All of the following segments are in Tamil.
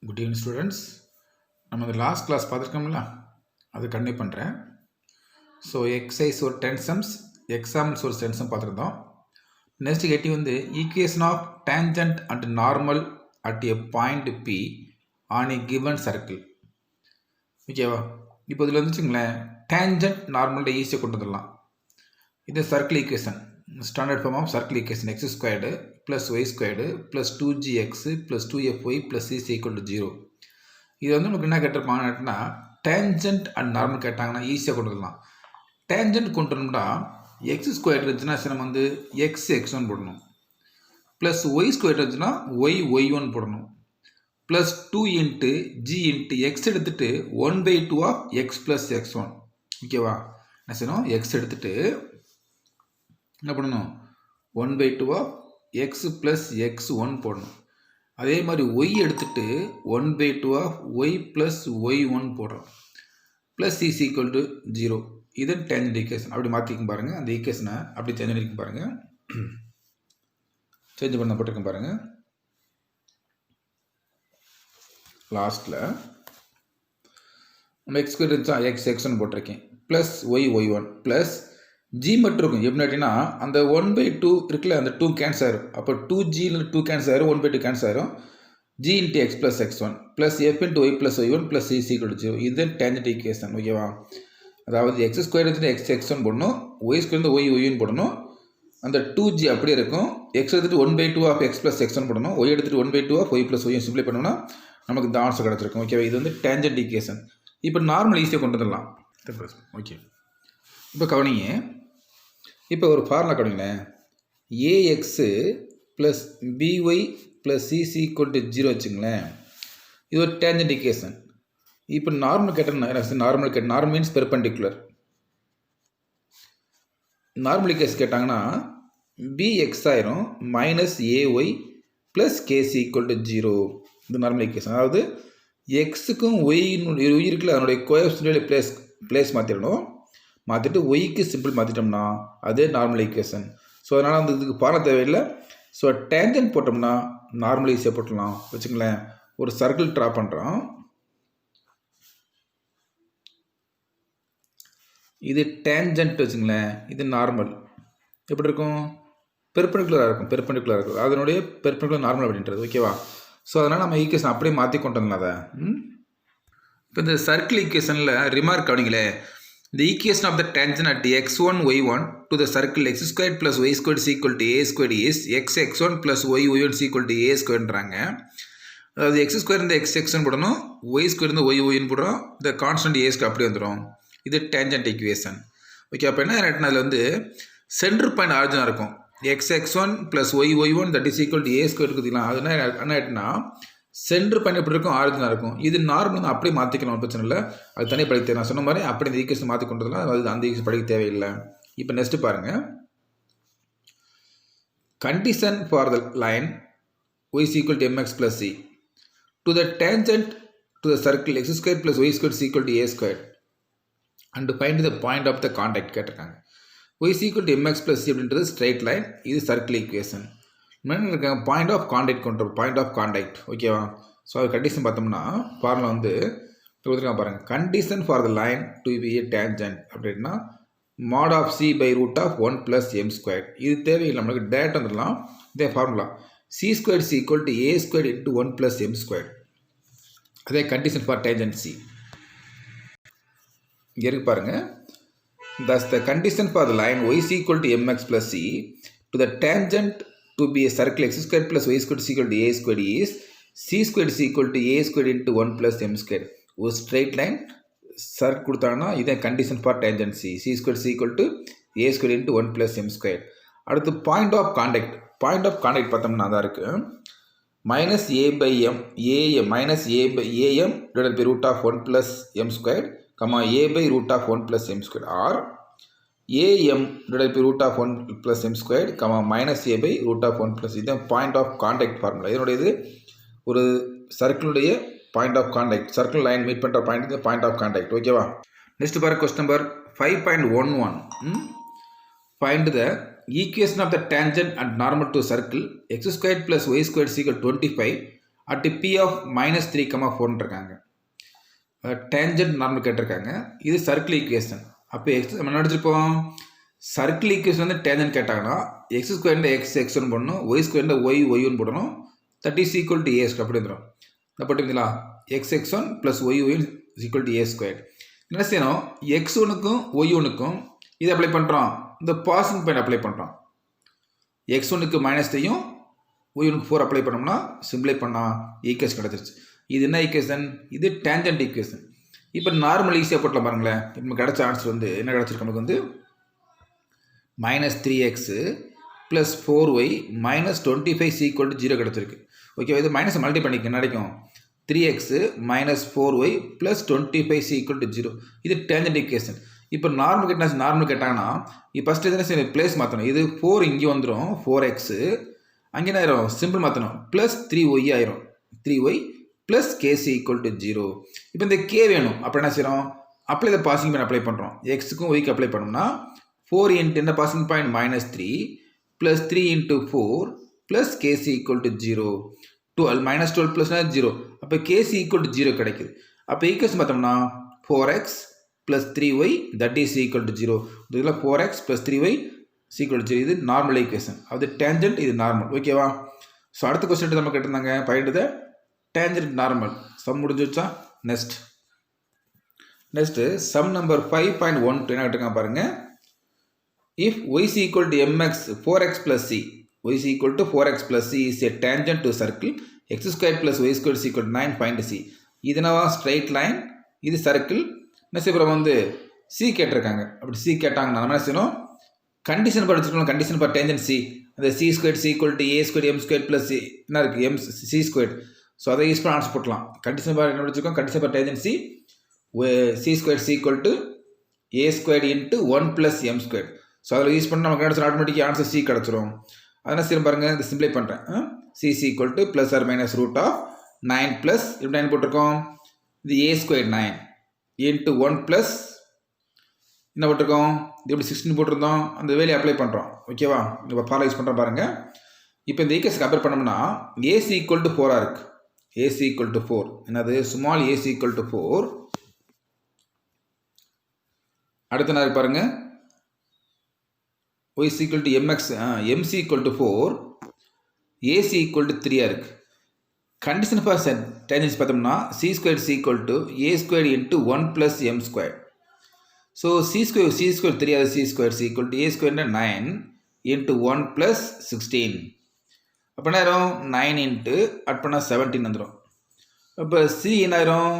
Good evening students. நம்ம இந்த லாஸ்ட் கிளாஸ் பார்த்துருக்கோம்ல, அது கண்டினியூ பண்ணுறேன். ஸோ எக்ஸைஸ் ஒரு 10 சம்ஸ், எக்ஸாம்பிள்ஸ் ஒரு 10 சம் பார்த்துருந்தோம். நெக்ஸ்ட் கேட்டி வந்து equation of tangent and normal at a point P on a given circle. ஓகேவா? இப்போ இதில் வந்துச்சுங்களேன், டேஞ்சன்ட் நார்மல்ட ஈஸியாக கொண்டு வந்துடலாம். இது circle equation, standard form of circle equation x squared plus y squared plus 2gx plus 2fy plus c equal to 0. இது வந்து நமக்கு என்ன கேட்டிருப்பாங்கன்னா, டேஞ்சன்ட் அண்ட் நார்மல் கேட்டாங்கன்னா ஈஸியாக கொண்டு வரலாம். டேஞ்சன்ட் கொண்டு வரணும்னா எக்ஸ் ஸ்கொயர் இருந்துச்சுன்னா நம்ம வந்து எக்ஸ் x1 போடணும், ப்ளஸ் ஒய் ஸ்கொயர் இருந்துச்சுன்னா y1 போடணும், plus 2 into G into X எடுத்துட்டு 1/2 ஆஃப் எக்ஸ் ப்ளஸ் x1. ஓகேவா? என்ன செய்யணும், எக்ஸ் எடுத்துட்டு என்ன பண்ணணும், 1/2 ஆஃப் எக்ஸ் ப்ளஸ் x1 போடணும். அதே மாதிரி ஒய் எடுத்துட்டு 1/2 ஆஃப் ஒய் ப்ளஸ் ஒய்1 போடுறோம், ப்ளஸ் c ஈக்குவல் டு 0. இது டேஞ்சன்ட் ஈக்குவேஷன். அப்படி மாற்றிக்கும் பாருங்கள், அந்த ஈக்குவேஷனை அப்படி சேஞ்ச் பண்ணிக்கும் பாருங்கள். சேஞ்ச் பண்ண போட்டிருக்கேன் பாருங்கள். லாஸ்ட்டில் நம்ம எக்ஸ் ஸ்கொயர் இருந்துச்சா, x1 போட்டிருக்கேன், ப்ளஸ் ஒய்1 ப்ளஸ் ஜி மட்டும் இருக்கும். எப்படி அப்படின்னா அந்த 1/2 இருக்குல்ல, அந்த 2 கேன்சல் ஆயிரும். அப்போ 2gயில் 2 கேன்சல் ஆயிரும், 1/2 கேன்சல் ஆயிரும். G into x plus x1 plus f into y plus y one plus c equal to 0. இது டேஞ்சன்ட் ஈக்குவேஷன். ஓகேவா? அதாவது எக்ஸ் ஸ்கொயர் எடுத்துட்டு x1 போடணும், ஒய் ஸ்கொயர் வந்து ஒய்1 போடணும். அந்த 2g அப்படியே இருக்கும். எக்ஸ் எடுத்துட்டு 1/2 ஆஃப் எக்ஸ் ப்ளஸ் x1 போடணும், ஒய் எடுத்துட்டு 1/2 ஆஃப் ஒய் ப்ளஸ் ஒய் சிம்ப்ளை பண்ணோம்னா நமக்கு இந்த ஆன்சர் கிடச்சிருக்கும். ஓகேவா? இது வந்து டேஞ்சன்ட் ஈக்குவேஷன். இப்போ நார்மல் ஈஸியாக கொண்டு வந்துடலாம். ஓகே, இப்போ கவனிங்க. இப்போ ஒரு ஃபார்முலா கவனிங்களேன், a x plus b y plus c c equal to 0 வச்சுங்களேன். இது ஒரு டேஞ்சன்ட் ஈக்குவேஷன். இப்போ நார்மல் கேட்டால் normal means perpendicular. Normal equation கேட்டாங்கன்னா பிஎக்ஸ் ஆயிரும் minus a y plus k c equal to 0. இது நார்மல் ஈக்குவேஷன். அதாவது எக்ஸுக்கும் ஒய்னுடைய உயிருக்குள்ள அதனுடைய கோஎஃபிஷியன்ட் பிளேஸ் மாற்றிடணும். மாற்றிட்டு ஒய்க்கு சிம்பிள் மாற்றிட்டோம்னா அதே நார்மல் ஈக்குவேஷன். ஸோ அதனால் அந்த இதுக்கு பாட தேவையில்லை. ஸோ டேஞ்சன்ட் போட்டோம்னா நார்மல் ஈஸியாக போட்டுடலாம். வச்சுங்களேன், ஒரு சர்க்கிள் ட்ரா பண்ணுறோம். இது டேஞ்சன்ட் வச்சுங்களேன், இது நார்மல். எப்படி இருக்கும்? பெர்பெண்டிகுலராக இருக்கும். அதனுடைய பெர்பெண்டிகுலர் நார்மல் அப்படின்றது. ஓகேவா? ஸோ அதனால் நம்ம ஈக்குவேஷன் அப்படியே மாற்றி கொண்டு வரலாம். அதை இப்போ இந்த சர்க்கிள் ஈக்குவேஷனில் remark கவனிங்களே, the equation of the tangent at x1 y1 to the circle x squared plus y squared is equal to a squared is x1 plus y1 is equal to a squaredன்றாங்க. அதாவது x ஸ்கொயர் இந்த x1 போடணும், y ஸ்கொயர் இந்த y1 போடுறோம், இந்த கான்ஸ்டன்ட் a ஸ்கொயர் அப்படி வந்துடும். இது டேஞ்சன்ட் ஈக்குவேஷன். ஓகே, அப்போ என்ன ஆகிட்டுனா அதில் வந்து சென்டர் பாயிண்ட் ஆரிஜினாக இருக்கும். x1 plus y1 that is equal to a square இருக்குதுங்களா, அது என்ன ஆகிட்டுனா சென்டர் பாயிண்ட் எப்படி இருக்கும், ஆரிஜினாக இருக்கும். இது நார்மல் தான், அப்படியே மாற்றிக்கலாம், பிரச்சனை இல்லை. அது தனியாக படிக்க தேவை. நான் சொன்ன மாதிரி அப்படி இந்த ஈக்குவேஷன் மாற்றி கொண்டதுலாம் அது அந்த ஈக்குவேஷன் படிக்க தேவையில்லை. இப்போ நெக்ஸ்ட் பாருங்கள், condition for the line y is equal to mx plus c to the tangent to the circle x squared plus y squared is equal to a squared and find the point of the contact கேட்டிருக்காங்க. y is equal to mx plus c அப்படின்றது ஸ்ட்ரைட் லைன், இது சர்க்கிள் ஈக்குவேஷன். இருக்காங்க பாயிண்ட் ஆஃப் கான்டாக்ட் கொண்டு பாயிண்ட் ஆஃப் கான்டாக்ட். ஓகேவா? ஸோ அது கண்டிஷன் பார்த்தோம்னா ஃபார்முலா வந்து கொடுத்துருக்காங்க பாருங்கள். Condition for the line to be a tangent அப்படின்னா mod of c by root of 1 plus m square. இது தேவையில்லை, நம்மளுக்கு டேரக்ட் வந்துடலாம். இதே formula c square c equal to a square into 1 plus m square. அதே கண்டிஷன் ஃபார் டேஞ்சன்ட் சி இங்கே இருக்கு பாருங்கள். Thus the condition for the line y c equal to m x plus c to the tangent to be a circle x squared plus y squared is equal to a squared is c squared is equal to a squared into 1 plus m squared. ஒரு ஸ்ட்ரெயிட் லைன் சர்க் கொடுத்தாங்கன்னா இதே condition for tangent C square is equal to a squared into 1 plus m squared. அடுத்து பாயிண்ட் ஆஃப் கான்டாக்ட் பார்த்தோம்னா தான் இருக்குது minus a by m am minus a by am divided by root of 1 plus m squared comma a by root of 1 plus m squared or am divided by root of 1 plus m squared comma minus a by root of 1 plus இதுதான் பாயிண்ட் ஆஃப் கான்டாக்ட் ஃபார்முலா. இதனுடைய இது ஒரு சர்க்கிளுடைய point of contact, circle line meet பண்ணுற பாயிண்ட் ஆஃப் கான்டாக்ட். ஓகேவா? நெக்ஸ்ட் பாருங்க, question number 5.11. Find the equation of the tangent and normal to circle x squared plus y squared is equal to 25 at P of minus 3,4 இருக்காங்க. டேஞ்சன்ட் நார்மல் கேட்டிருக்காங்க. இது சர்க்கிள் ஈக்குவேஷன். அப்போ எக்ஸ் நம்ம நினச்சிருப்போம் சர்க்கிள் ஈக்குவேஷன் வந்து டேஞ்சன்ட் கேட்டாங்கன்னா எக்ஸ் ஸ்கொயர்ல எக்ஸ் எக்ஸ்னு போடணும், ஒய் ஸ்கொயர்ல ஒய் ஒய்னு போடணும், that is equal to a square அப்படி வந்துடும். இதை போட்டுங்களா x x one plus y y equal to a square. என்ன செய்யணும் எக்ஸ் ஒனுக்கும் ஒய் ஒனுக்கும் இதை அப்ளை பண்ணுறோம், இந்த பாசிங் பாயிண்ட் அப்ளை பண்ணுறோம். எக்ஸ் ஒனுக்கு -3யும் ஒய் ஒனுக்கு 4 அப்ளை பண்ணோம்னா சிம்பிளை பண்ணால் ஈக்குவேஷன் கிடச்சிருச்சு. இது என்ன ஈக்குவேஷன்? இது டேஞ்சன்ட் ஈக்குவேஷன். இப்போ நார்மல் ஈஸியாக போட்டலாம் பாருங்களேன். இப்போ கிடச்ச ஆன்சர் வந்து என்ன கிடச்சிருக்கு நமக்கு வந்து -3x + 4y - 25 ஈக்குவல் டு 0 கிடச்சிருக்கு. ஓகே, இது மைனஸ் மல்டி பண்ணிக்க என்ன கிடைக்கும்? 3x - 4y + 25 equal to 0. இது டேஞ்சன்ட் ஈக்குவேஷன். இப்போ நார்மல் கேட்டாங்கன்னா இப்போ ஃபஸ்ட்டு எதுனா பிளேஸ் மாற்றணும். இது 4 இங்கே வந்துடும், 4x அங்கே என்ன ஆயிரும் சிம்பிள் மாற்றணும், +3y ஆயிரும், 3y + kc ஈக்குவல் டு 0. இப்போ இந்த k வேணும், அப்போ என்ன செய்கிறோம் அப்ளை த பாசிங் பாயிண்ட் அப்ளை பண்ணுறோம். எக்ஸுக்கும் ஒய்க்கு அப்ளை பண்ணோம்னா 4 × என்ன passing point -3 + 3 × 4 + kc equal to 0. 12 -12 + 0. அப்போ kc ஈக்குவல் டு 0 கிடைக்குது. அப்போ ஈக்குவேஷன் பார்த்தோம்னா 4x + 3y that is equal to 0. இதில் 4x + 3y ஈக்குவல் டு 0. இது நார்மல் ஈக்குவேஷன். அது டேஞ்சன்ட், இது நார்மல். ஓகேவா? ஸோ அடுத்த கொஸ்டின் நம்ம கேட்டிருந்தாங்க find the tangent normal. Sum முடிஞ்சிச்சா? நெக்ஸ்ட் சம் நம்பர் 5.12 என்ன கேட்டிருக்காங்க பாருங்க. If y is equal to mx 4x plus c, y is equal to 4x plus c is a tangent to circle x squared plus y squared is equal to 9, find c. இது என்னவா ஸ்ட்ரைட் லைன், இது சர்க்கிள். என்ன செய்யறோம் வந்து c கேட்டிருக்காங்க. அப்படி c கேட்டாங்கன்னா நம்ம என்ன செய்யணும் கண்டிஷன் படிச்சிருக்கோம். கண்டிஷன் ஃபார் டேஞ்சன்ட் c, அந்த c squared is equal to a squared m squared plus c என்ன இருக்கு m c squared. ஸோ அதை யூஸ் பண்ண ஆன்சர் போட்டலாம். கண்டிஷன் ஃபார் என்ன படிச்சிருக்கோம்? Condition for tangent c c squared is equal to a squared into 1 plus m squared. So அதில் யூஸ் பண்ணி நமக்கு கிடச்சிடும், ஆட்டோமேட்டிக்காக ஆன்சர் சி கிடச்சிரும். அதனால் சரி பாருங்கள், இது சிம்பிளை பண்ணுறேன். C equal to +or-√9 plus இப்படி 9 போட்டிருக்கோம். இது a² 9 into 1 ப்ளஸ் என்ன போட்டிருக்கோம், இது எப்படி 16 போட்டிருந்தோம். அந்த வேலையை அப்ளை பண்ணுறோம். ஓகேவா? இப்போ ஃபாலோ யூஸ் பண்ணுறோம் பாருங்கள். இப்போ இந்த ஈக்குவேஷன் கம்பேர் பண்ணோம்னா ac ஈக்குவல் டு 4 இருக்குது. ac ஈக்குவல் டு 4 என்னது ஸ்மால் ac ஈக்குவல் டு 4. அடுத்த நாள் பாருங்கள் y is equal to mx mc equal to 4 ac equal to 3 இருக்கு. கண்டிஷன் ஃபார் டேஞ்சன்ஸ் பார்த்தோம்னா c squared is equal to a squared into 1 plus m squared. So c squared தெரியாது, c squared is equal to a squared 9 into 1 plus 16. அப்போ என்ன ஆயிரும் 9 into அட் பண்ணால் 17 வந்துடும். இப்போ c என்ன ஆயிரும்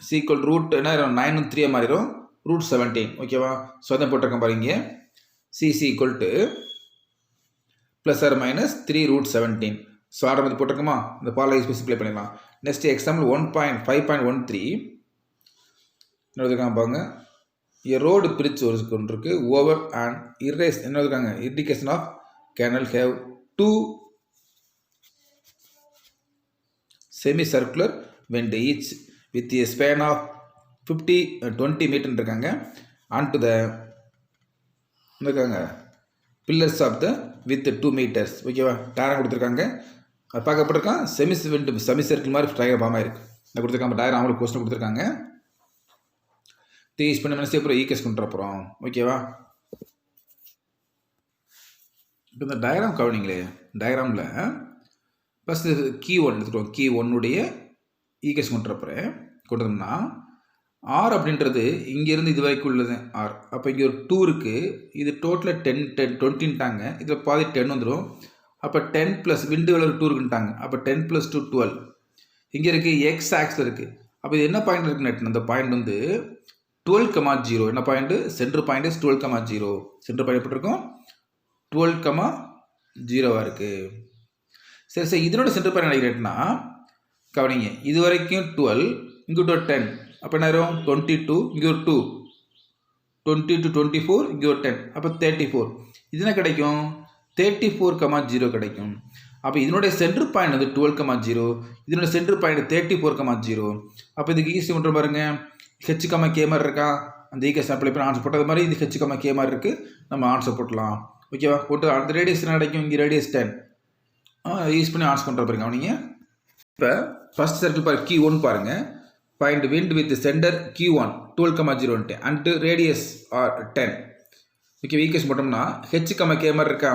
c equal to ரூட் என்ன ஆயிரும் 9 3 மாறிடும் √17. ஓகேவா? ஸோ அதை போட்டிருக்கேன் பாருங்க. c is equal to +or-3 √17. So order வந்து போட்டிருக்கோமா, இந்த ஃபாலோ யூஸ் சிம்பிளை பண்ணிடலாம். நெக்ஸ்ட் எக்ஸாம்பிள் 5.13 என்ன பாருங்க. A road bridge ஒன்று இருக்கு ஓவர் அண்ட் இரேஸ் என்ன இருக்காங்க indication of canal have 2 semicircular vent each with a span of 20 meter இருக்காங்க. and to the இருக்காங்க pillars of the with 2 meters. ஓகேவா? டயரம் கொடுத்துருக்காங்க. அது பார்க்கப்பட்டிருக்கான் செமி சர்க்கிள் மாதிரி டயர் ஃபார்ம் ஆயிருக்கு. இந்த கொடுத்துருக்காங்க டயர் அவங்களுக்கு கொஸ்டின் கொடுத்துருக்காங்க. யூஸ் பண்ணி மனசே அப்புறம் ஈகேஸ் கொண்டு அப்புறம். ஓகேவா? இப்போ இந்த டயராம் கவனிங்களே, டயராமில் ஃபஸ்ட்டு கீ 1 எடுத்துக்கிறோம். கீ 1உடைய ஈகேஸ் கொண்டு அப்புறம் கொண்டோம்னா ஆர் அப்படின்றது இங்கேருந்து இது வரைக்கும் உள்ளது ஆர். அப்போ இங்கே ஒரு 2 இருக்குது. இது டோட்டலாக 20ன்ட்டாங்க. இதில் பாதி 10 வந்துடும். அப்போ 10 ப்ளஸ் விண்டு எவ்வளோ 2 இருக்குன்ட்டாங்க. அப்போ 10 + 2 12. இங்கே இருக்குது எக்ஸ் ஆக்ஸில் இருக்குது. அப்போ இது என்ன பாயிண்ட் இருக்குன்னு அந்த பாயிண்ட் வந்து 12,0. என்ன point? Centre point is 12,0. Centre point எப்படி இருக்கும் 12,0 இருக்குது. சரி சரி, இதனோட சென்டர் பாயிண்ட் நினைக்கிறேன்னா கவனிங்க, இது வரைக்கும் 12, இங்கே ஒரு 10. அப்போ என்ன ஆயிரும் 22, இங்கே ஒரு 2, 20 to 24, இங்கே ஒரு 10. அப்போ 34. இது என்ன கிடைக்கும் 34,0 கிடைக்கும். அப்போ இதனுடைய சென்டர் பாயிண்ட் வந்து 12,0, இதனுடைய சென்டர் பாயிண்ட் 34,0. அப்போ இதுக்கு ஈஸி பண்ணுற பாருங்க, ஹெச் கமா கே மாதிரி இருக்கா, அந்த ஈக்குவேஷன் அப்ளை பண்ணி ஆன்சர் போட்டது மாதிரி இது ஹெச் கமா கே மாதிரி இருக்குது. நம்ம ஆன்சர் போட்டலாம். ஓகேவா? போட்டு அந்த ரேடியஸ் என்ன கிடைக்கும், இங்கே ரேடியஸ் 10 யூஸ் பண்ணி ஆன்சர் பண்ணுற பாருங்க. அவனிங்க இப்போ ஃபர்ஸ்ட் சர்க்கிள் பாருங்க Q1 பாருங்க. Find wind with center Q1 12,0 and radius are 10. Okay equation போட்டோம்னா h, k மாதிரி இருக்கா,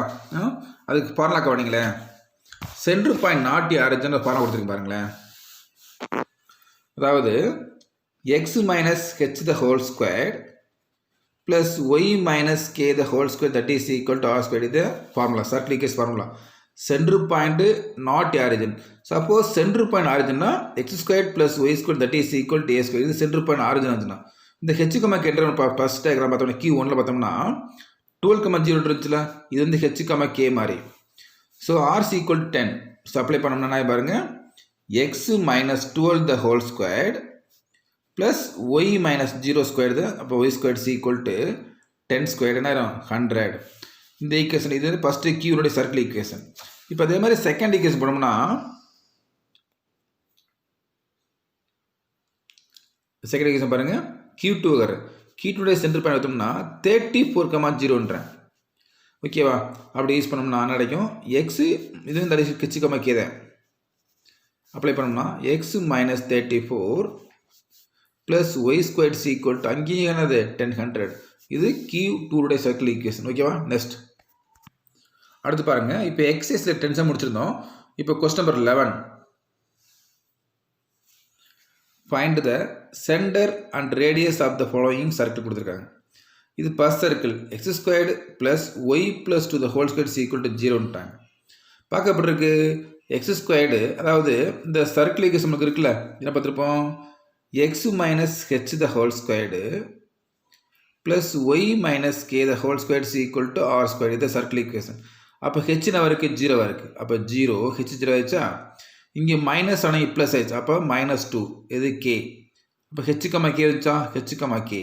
அதுக்கு ஃபார்முலா கவனிங்களேன். Centre point not origin formula கொடுத்துருக்கு பாருங்களேன். அதாவது x minus h the whole squared plus y minus k the whole square that is equal to r squared. இது formula, circle equation formula. Centre point not origin. Suppose centre point ஆரிஜின்னா x square plus y square that is equal to a square. இது சென்டர் பாயிண்ட் ஆரிஜின் ஆச்சுன்னா இந்த ஹெச், கேட்ட ஃபர்ஸ்ட் டயக்ராம் பார்த்தோம்னா Q1 பார்த்தோம்னா 12,0 இருந்துச்சுல, இது வந்து ஹெச், கே மாதிரி. So r's equal to 10. So apply பண்ணோம்னா பாருங்க x minus 12 the whole squared plus y minus 0 squared. அப்போ y squared equal to 10 squared என்ன 100. இந்த ஈக்குவேஷன் இது வந்து ஃபஸ்ட்டு கியூனுடைய சர்க்கிள் ஈக்குவேஷன். இப்போ அதே மாதிரி செகண்ட் ஈக்குவேஷன் போனோம்னா செகண்ட் ஈக்குவேஷன் பாருங்க Q2 Q2 சென்டர் பாயிண்ட் பார்த்தோம்னா 34,0ன்றேன். ஓகேவா, அப்படி யூஸ் பண்ணோம்னா கிடைக்கும் எக்ஸ் இது இந்த ஹெச், கே தான். அப்ளை பண்ணோம்னா x minus 34 plus y squared equal to அங்கேயும் என்னது 1000. இது Q2 சர்க்கிள் ஈக்குவேஷன். ஓகேவா, நெக்ஸ்ட் அடுத்து பாருங்க. இப்போ எக்ஸைஸில் 10 சம் முடிச்சிருந்தோம். இப்போ question number 11. Find the centre and radius of the following circle கொடுத்துருக்காங்க. இது first circle x squared plus y plus 2 the whole square equal to 0ன்ட்டாங்க. பார்க்கப்பட்டிருக்கு எக்ஸ் ஸ்கொயர்டு, அதாவது இந்த சர்க்கிள் ஈக்குவேஷன் நமக்கு இருக்குல்ல, என்ன பார்த்துருப்போம், x minus h the whole squared plus y minus k the whole square equal to r square. இது சர்க்கிள் ஈக்குவேஷன். அப்போ ஹெச்னா இருக்குது 0 இருக்குது. அப்போ 0 ஹெச் 0 ஆயிடுச்சா, இங்கே மைனஸ் ஆனால் ப்ளஸ் ஆயிடுச்சு. அப்போ -2 இது கே. அப்போ ஹெச், கே இருந்துச்சா, ஹெச், கே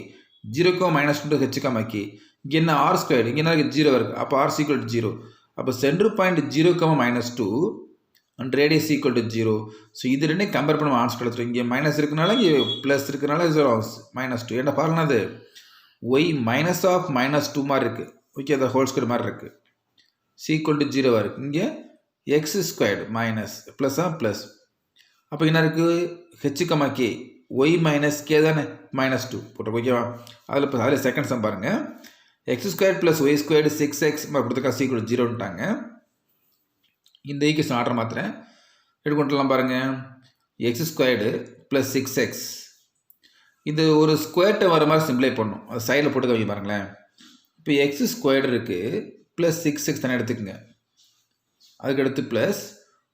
0 -2 ஹெச், கே. இங்கே என்ன ஆர் ஸ்கொயர், இங்கே என்ன இருக்குது 0 இருக்குது. அப்போ ஆர் ஈக்குவல் டு 0. அப்போ centre point 0, -2 and radius equal to 0. So இது ரெண்டையும் கம்பேர் பண்ண ஆன்சர் எடுத்துரும். இங்கே மைனஸ் இருக்கனால இங்கே ப்ளஸ் இருக்கனால -2. என்ன பாருங்க, அது ஒய் மைனஸ் ஆஃப் -2 மாதிரி இருக்குது. ஓகே, அது ஹோல் ஸ்கொயர் மாதிரி இருக்குது. ஈக்குவல் டு 0 இருக்குது. இங்கே எக்ஸ் ஸ்கொயர்டு மைனஸ் ப்ளஸ்ஸா ப்ளஸ். அப்போ என்ன இருக்குது h, k y minus k தானே -2 போட்டோம். ஓகேவா, அதில் செகண்ட் சம் பாருங்கள். X square plus y squared 6x கொடுத்துருக்கா ஈக்குவல் டு 0ன்ட்டாங்க. இந்த ஈக்குவேஷன் ஆர்டர் மாத்திரேன் எடுத்துலாம் பாருங்கள். எக்ஸ் ஸ்கொயர்டு ப்ளஸ் 6x இது ஒரு ஸ்கொயர்ட்டை வர மாதிரி சிம்பிளை பண்ணணும். அது சைடில் போட்டு வைக்க பாருங்களேன். இப்போ எக்ஸ் ஸ்கொயர்டு இருக்குது ப்ளஸ் 6x தானே எடுத்துக்கோங்க. அதுக்கடுத்து ப்ளஸ்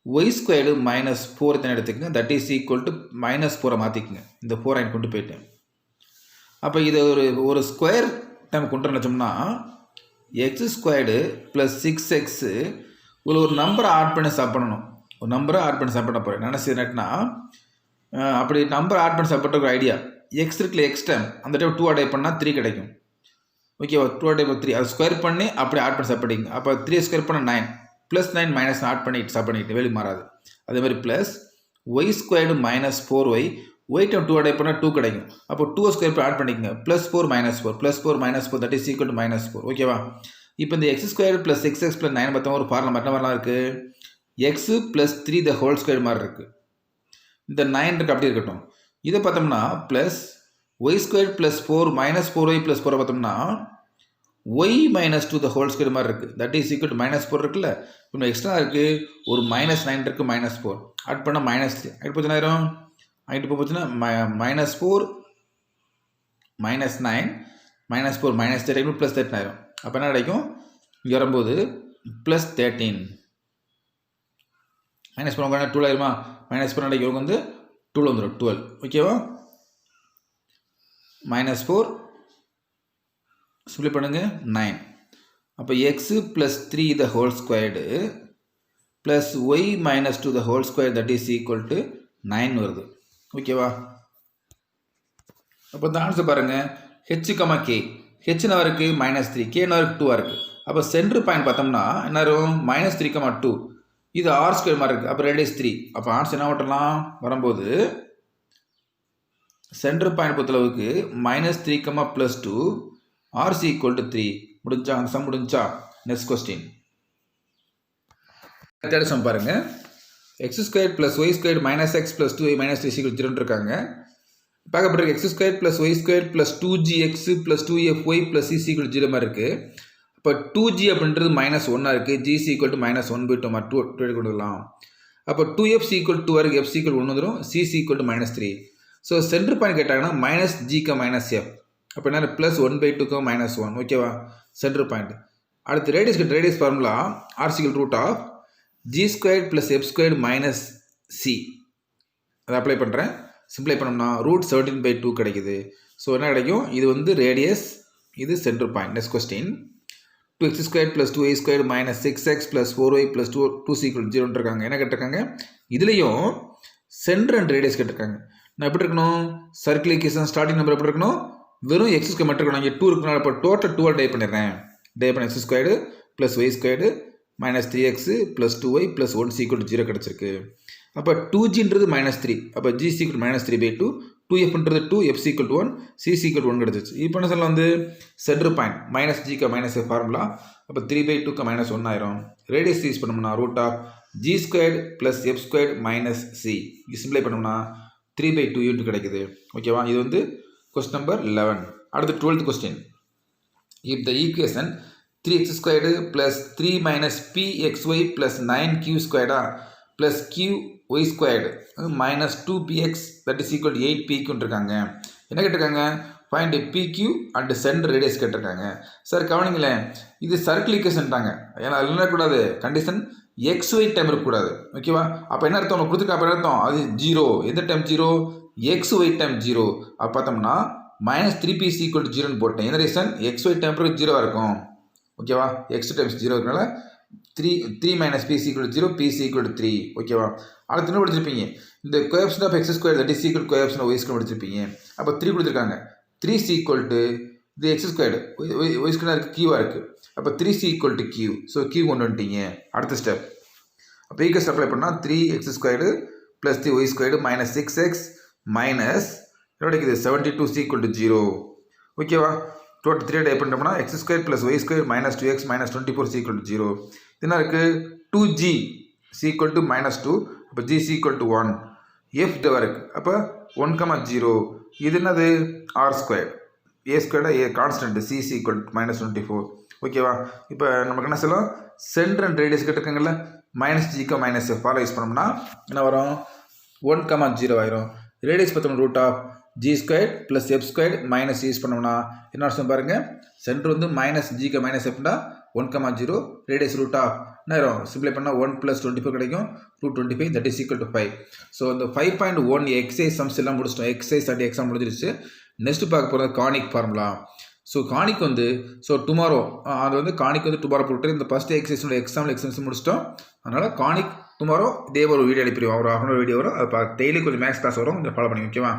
ஒய் ஸ்கொயர்டு -4 தானே எடுத்துக்கோங்க. That is equal to -4 மாற்றிக்குங்க. இந்த 4 ஆயின் கொண்டு போயிட்டேன். அப்போ இதை ஒரு ஸ்கொயர் டைம் கொண்டு நினச்சோம்னா எக்ஸ் ஸ்கொயர்டு ப்ளஸ் 6x ஒரு நம்பரை ஆட் பண்ணி சாப் பண்ணணும். ஒரு நம்பரை ஆட் பண்ணி சாப்பிட போகிறேன். நினச்சி நட்டுனா அப்படி நம்பர் ஆட் பண்ணி சாப்பிட்ற ஒரு ஐடியா. எக்ஸ் இருக்குல்ல, எக்ஸ் டைம் அந்த டைம் 2 ஆட் பண்ணால் 3 கிடைக்கும். ஓகேவா, 2 ஆட் 3 அது ஸ்கொயர் பண்ணி அப்படி ஆட் பண்ணி சாப்பிடுங்க. அப்போ 3 ஸ்கொயர் பண்ண 9 ப்ளஸ் 9 மைனஸ் ஆட் பண்ணிட்டு சாப்பிட்டு வெளியே மாறாது. அதே மாதிரி plus y squared -4y y time 2 add பண்ணால் 2 கிடைக்கும். அப்போ 2 ஸ்கொயர் ஆட் பண்ணிக்கங்க. +4 -4 +4 தட் இஸ் ஈக்குவல் டு -4. ஓகேவா, இப்போ இந்த எக்ஸ் ஸ்கொயர் ப்ளஸ் 6x + 9 பார்த்தா ஒரு ஃபார்முலா என்ன வரலாம் இருக்குது, X plus 3 the whole square மாதிரி இருக்குது. இந்த 9 இருக்குது அப்படி இருக்கட்டும். இதை பார்த்தோம்னா plus y square plus 4 -4y + 4 பார்த்தோம்னா ஒய் -2 த ஹோல் ஸ்கொயர் மாதிரி இருக்குது. தட் இஸ் ஈக்குவல் டு -4 இருக்குல்ல. இப்போ எக்ஸ்ட்ரா இருக்குது ஒரு -9 இருக்குது, -4 ஆட் பண்ணால் -3 ஆகிட்டு போச்சுன்னா ஆயிரும். ஆகிட்டு போச்சுன்னா -4 -9 -4 -13 + 13 ஆயிரும். அப்போ என்ன கிடைக்கும், இங்கே வரும்போது +13 மைனஸ் பண்ண 12 ஆயிருமா. மைனஸ் பண்ண இவங்க வந்து 12 வந்துடும். 12 ஓகேவா. -4 சிம்பிளை பண்ணுங்க 9. அப்போ x plus 3 the whole squared plus y -2 the whole square that is equal to 9 வருது. ஓகேவா. அப்போ இந்த ஆன்சர் பாருங்கள், ஹெச், கே ஹெச் என்ன இருக்குது -3, கே என்ன இருக்குது 2 இருக்குது. அப்போ சென்டர் பாயிண்ட் பார்த்தோம்னா என்ன வரும் -3, 2 இது ஆர் ஸ்கொயர் மாதிரி இருக்குது. அப்போ ரேடியஸ் 3. அப்போ ஆன்சர் என்ன ஓட்டலாம் வரும்போது சென்டர் பாயிண்ட் பொறுத்தளவுக்கு -3, +2 ஆர் சி ஈக்குவல் டு 3. முடிஞ்சா அந்த சம் முடிஞ்சா. நெக்ஸ்ட் கொஸ்டின் தேர்ட் சம் பாருங்க. X square plus y square minus x plus 2y minus 3 equal 0 இருக்காங்க. பார்க்கப்பட்டிருக்கு x square plus y square plus 2gx plus 2fy plus c equal 0 மாதிரி இருக்குது. இப்போ 2g அப்படின்றது மைனஸ் 1 இருக்குது, g ஈக்குவல் டு மைனஸ் 1/2 மாதிரி 2 எடுக்கலாம். அப்போ 2f ஈக்குவல் 2 வரைக்கும் f ஈக்குவல் 1 வந்துடும், c equal to minus 3. So centre point கேட்டாங்கன்னா மைனஸ் ஜிக்கு மைனஸ் எஃப், அப்போ என்ன ப்ளஸ் 1/2 மைனஸ் 1, ஓகேவா சென்டர் பாயிண்ட். அடுத்து radius formula r equal root of g square plus f square minus c. அதை அப்ளை பண்ணுறேன். சிம்ப்ளை பண்ணோம்னா ரூட் 17/2 கிடைக்குது. ஸோ என்ன கிடைக்கும், இது வந்து ரேடியஸ், இது centre point. Next question 2x square plus 2y square minus 6x plus 4y plus 2c equal 0 இருக்காங்க. என்ன கேட்டிருக்காங்க, இதுலேயும் சென்டர் அண்ட் ரேடியஸ் கேட்டிருக்காங்க. நான் எப்படி இருக்கணும், சர்க்கிள் ஈக்குவேஷன் ஸ்டார்டிங் நம்பர் எப்படி இருக்கணும், வெறும் எக்ஸ் ஸ்கொயர் மட்டும் இருக்கணும். இங்கே 2 இருக்கணும். இப்போ டோட்டல் 2 டை பண்ணிடுறேன். டை பண்ண x squared plus y squared minus 3x plus 2y plus 1c equal 0 கிடச்சிருக்கு. அப்போ 2gன்றது மைனஸ் 3, அப்போ g ஈக்குவல் மைனஸ் 3/2, 2fன்றது 2, f ஈக்குவல் 1, c ஈக்குவல் 1 கிடச்சிச்சு. இப்போ என்ன சொல்லலாம் வந்து சென்டர் பாயிண்ட் மைனஸ் ஜிக்கு மைனஸ் எஃப் ஃபார்முலா, அப்போ 3/2 மைனஸ் 1 ஆயிரும். ரேடியஸ் யூஸ் பண்ணோம்னா root of g squared plus f squared minus C. இது சிம்ப்ளை பண்ணோம்னா 3/2 கிடைக்குது. ஓகேவா, இது வந்து கொஸ்டின் நம்பர் 11. அடுத்து 12th question. If the equation 3x squared plus 3 minus pxy plus 9q ஸ்கொயர்டா plus qy squared minus 2px that is equal 8pq இருக்காங்க. என்ன கேட்டிருக்காங்க, find pq and centre radius கேட்டிருக்காங்க. சார் கவனிங்களேன், இது சர்க்கிள் ஈக்குவேஷன்ட்டாங்க. ஏன்னா அதில் என்னக்கூடாது, கண்டிஷன் xy டைம் இருக்கக்கூடாது. ஓகேவா, அப்போ என்ன அர்த்தம், கொடுத்துருக்க அப்போ என்ன அர்த்தம், அது 0. எந்த டைம் 0, xy டைம் 0. அப்போ பார்த்தோம்னா மைனஸ் 3pc ஈக்குவல் 0ன்னு போட்டேன். எந்த ரீசன், xy டைம் 0 இருக்கும். ஓகேவா, x டைம்ஸ் 0 இருக்கனால 3 minus pc equal 0, pc equal 3. ஓகேவா, அடுத்து என்ன படிச்சிருப்பீங்க, இந்த coefficient of x square that is equal coefficient y square படிச்சிருப்பீங்க. அப்போ 3 கொடுத்துருக்காங்க, 3c ஈக்குவல் டு இது எக்ஸ் ஸ்கொயர்டு ஒய் ஸ்கொயர் இருக்குது, கியூவாக இருக்குது. அப்போ 3c equal to q. So q கொண்டு வந்துட்டீங்க. அடுத்த ஸ்டெப், அப்போ ஈக்குவல் அப்ளை பண்ணால் 3x squared plus 3y squared minus 6x minus என்ன கிடைக்குது 72c ஈக்குவல் டு 0. ஓகேவா, டோட்டல் 3 டைப் பண்ணிட்டோம்னா x square plus y square minus 2x minus 24c equal to 0. என்ன இருக்குது, 2g ஈக்குவல் டு மைனஸ் 2, அப்போ g ஈக்குவல் டு 1, f டவா இருக்குது. அப்போ 1,0. இது என்னது ஆர் ஸ்கொயர், ஏ ஸ்கொயர்டா a constant, c equal to minus 24. ஓகேவா, இப்போ நமக்கு என்ன சொல்லலாம், சென்டர் அண்ட் ரேடியஸ் கேட்டிருக்காங்கல்ல, மைனஸ் ஜிக்கு மைனஸ் எஃப் ஃபாலோ யூஸ் பண்ணோம்னா என்ன வரும், 1,0 ஆயிரும். ரேடியஸ் பார்த்தோம்னா root of g square plus f square minus use பண்ணோம்னா என்ன அர்த்தம் பாருங்கள், சென்டர் வந்து மைனஸ் ஜிக்கு மைனஸ் எஃப்னா 1,0, ரேடியஸ் ரூட் ஆஃப் என்ன ஆயிரும், சிம்ப்ளை பண்ணால் 1 + 24 கிடைக்கும், root 25 that is equal to 5. So இந்த 5.1 எக்ஸைஸ் சம்ஸ் எல்லாம் முடிச்சிட்டோம். எக்ஸைஸ் அண்ட் எக்ஸாம் முடிஞ்சிருச்சு. நெக்ஸ்ட் பார்க்க போகிறது கானிக் ஃபார்முலா. ஸோ கானிக் வந்து டுமாரோ அது வந்து கானிக் வந்து டுமாரோ போட்டு இந்த ஃபஸ்ட் எக்ஸசைஸோட எக்ஸாம்ஸ் முடிச்சிட்டோம். அதனால் கானிக் டுமாரோ இதே ஒரு வீடியோ அனுப்பிடுவோம், ஒரு 1/2 வீடியோ வரும். அது டெய்லி கொஞ்சம் மேக்ஸ் கிளாஸ் வரும், கொஞ்சம் ஃபாலோ பண்ணி ஓகேவா.